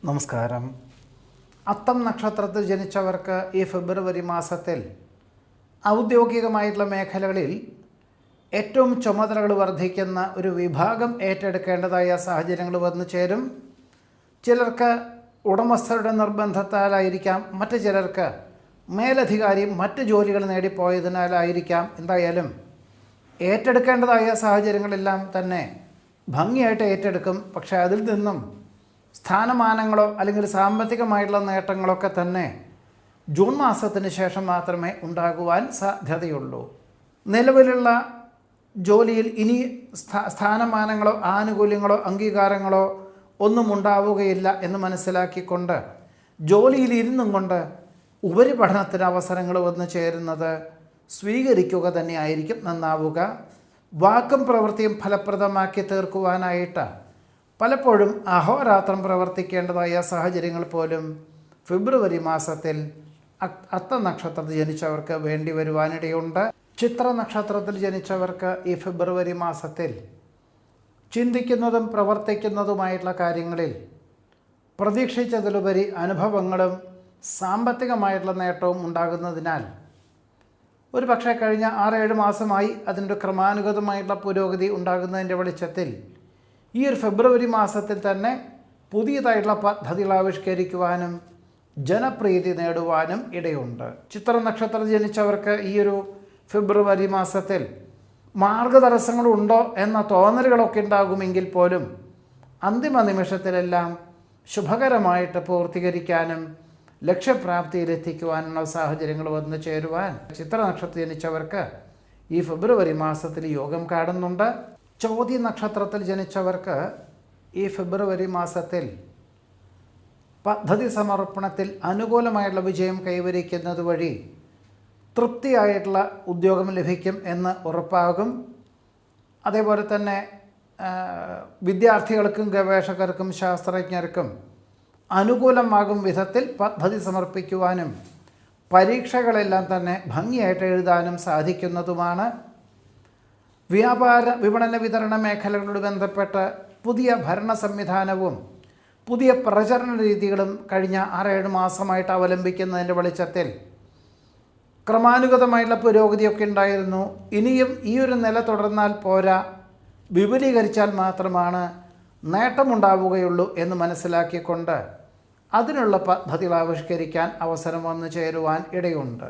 നമസ്കാരം. അത്തം നക്ഷത്രത്തിൽ ജനിച്ചവർക്ക് ഈ ഫെബ്രുവരി മാസത്തിൽ ഔദ്യോഗികമായിട്ടുള്ള മേഖലകളിൽ ഏറ്റവും ചുമതലകൾ വർദ്ധിക്കുന്ന ഒരു വിഭാഗം ഏറ്റെടുക്കേണ്ടതായ സാഹചര്യങ്ങൾ വന്നു ചേരും. ചിലർക്ക് ഉടമസ്ഥരുടെ നിർബന്ധത്താലായിരിക്കാം, മറ്റു ചിലർക്ക് മേലധികാരി മറ്റ് ജോലികൾ നേടിപ്പോയതിനാലായിരിക്കാം. എന്തായാലും ഏറ്റെടുക്കേണ്ടതായ സാഹചര്യങ്ങളെല്ലാം തന്നെ ഭംഗിയായിട്ട് ഏറ്റെടുക്കും. പക്ഷേ അതിൽ നിന്നും സ്ഥാനമാനങ്ങളോ അല്ലെങ്കിൽ സാമ്പത്തികമായിട്ടുള്ള നേട്ടങ്ങളൊക്കെ തന്നെ ജൂൺ മാസത്തിന് ശേഷം മാത്രമേ ഉണ്ടാകുവാൻ സാധ്യതയുള്ളൂ. നിലവിലുള്ള ജോലിയിൽ ഇനി സ്ഥാനമാനങ്ങളോ ആനുകൂല്യങ്ങളോ അംഗീകാരങ്ങളോ ഒന്നും ഉണ്ടാവുകയില്ല എന്ന് മനസ്സിലാക്കിക്കൊണ്ട് ജോലിയിൽ ഇരുന്നും കൊണ്ട് ഉപരിപഠനത്തിന് അവസരങ്ങൾ വന്നു ചേരുന്നത് സ്വീകരിക്കുക തന്നെയായിരിക്കും നന്നാവുക. വാക്കും പ്രവൃത്തിയും ഫലപ്രദമാക്കി തീർക്കുവാനായിട്ട് പലപ്പോഴും അഹോരാത്രം പ്രവർത്തിക്കേണ്ടതായ സാഹചര്യങ്ങൾ പോലും ഫെബ്രുവരി മാസത്തിൽ അത്ത നക്ഷത്രത്തിൽ ജനിച്ചവർക്ക് വേണ്ടി വരുവാനിടയുണ്ട്. ചിത്ര നക്ഷത്രത്തിൽ ജനിച്ചവർക്ക് ഈ ഫെബ്രുവരി മാസത്തിൽ ചിന്തിക്കുന്നതും പ്രവർത്തിക്കുന്നതുമായിട്ടുള്ള കാര്യങ്ങളിൽ പ്രതീക്ഷിച്ചതിലുപരി അനുഭവങ്ങളും സാമ്പത്തികമായിട്ടുള്ള നേട്ടവും ഉണ്ടാകുന്നതിനാൽ ഒരു പക്ഷേ കഴിഞ്ഞ 6-7 മാസമായി അതിൻ്റെ ക്രമാനുഗതമായിട്ടുള്ള പുരോഗതി ഉണ്ടാകുന്നതിൻ്റെ വെളിച്ചത്തിൽ ഈ ഒരു ഫെബ്രുവരി മാസത്തിൽ തന്നെ പുതിയതായിട്ടുള്ള പദ്ധതികൾ ആവിഷ്കരിക്കുവാനും ജനപ്രീതി നേടുവാനും ഇടയുണ്ട്. ചിത്ര നക്ഷത്രത്തിൽ ജനിച്ചവർക്ക് ഈ ഒരു ഫെബ്രുവരി മാസത്തിൽ മാർഗതടസ്സങ്ങളുണ്ടോ എന്ന തോന്നലുകളൊക്കെ ഉണ്ടാകുമെങ്കിൽ പോലും അന്തിമ നിമിഷത്തിലെല്ലാം ശുഭകരമായിട്ട് പൂർത്തീകരിക്കാനും ലക്ഷ്യപ്രാപ്തിയിലെത്തിക്കുവാനുള്ള സാഹചര്യങ്ങൾ വന്നു ചേരുവാൻ ചിത്ര നക്ഷത്രത്തിൽ ജനിച്ചവർക്ക് ഈ ഫെബ്രുവരി മാസത്തിൽ യോഗം കാണുന്നുണ്ട്. ചോതി നക്ഷത്രത്തിൽ ജനിച്ചവർക്ക് ഈ ഫെബ്രുവരി മാസത്തിൽ പദ്ധതി സമർപ്പണത്തിൽ അനുകൂലമായിട്ടുള്ള വിജയം കൈവരിക്കുന്നത് വഴി തൃപ്തിയായിട്ടുള്ള ഉദ്യോഗം ലഭിക്കും എന്ന് ഉറപ്പാകും. അതേപോലെ തന്നെ വിദ്യാർത്ഥികൾക്കും ഗവേഷകർക്കും ശാസ്ത്രജ്ഞർക്കും അനുകൂലമാകും വിധത്തിൽ പദ്ധതി സമർപ്പിക്കുവാനും പരീക്ഷകളെല്ലാം തന്നെ ഭംഗിയായിട്ട് എഴുതാനും സാധിക്കുന്നതുമാണ്. വ്യാപാര വിപണന വിതരണ മേഖലകളോട് ബന്ധപ്പെട്ട് പുതിയ ഭരണ സംവിധാനവും പുതിയ പ്രചരണ രീതികളും കഴിഞ്ഞ 6-7 മാസമായിട്ട് അവലംബിക്കുന്നതിൻ്റെ വെളിച്ചത്തിൽ ക്രമാനുഗതമായിട്ടുള്ള പുരോഗതിയൊക്കെ ഉണ്ടായിരുന്നു. ഇനിയും ഈ ഒരു നില തുടർന്നാൽ പോരാ, വിപുലീകരിച്ചാൽ മാത്രമാണ് നേട്ടമുണ്ടാവുകയുള്ളൂ എന്ന് മനസ്സിലാക്കിക്കൊണ്ട് അതിനുള്ള പദ്ധതികൾ ആവിഷ്കരിക്കാൻ അവസരം വന്നു ചേരുവാൻ ഇടയുണ്ട്.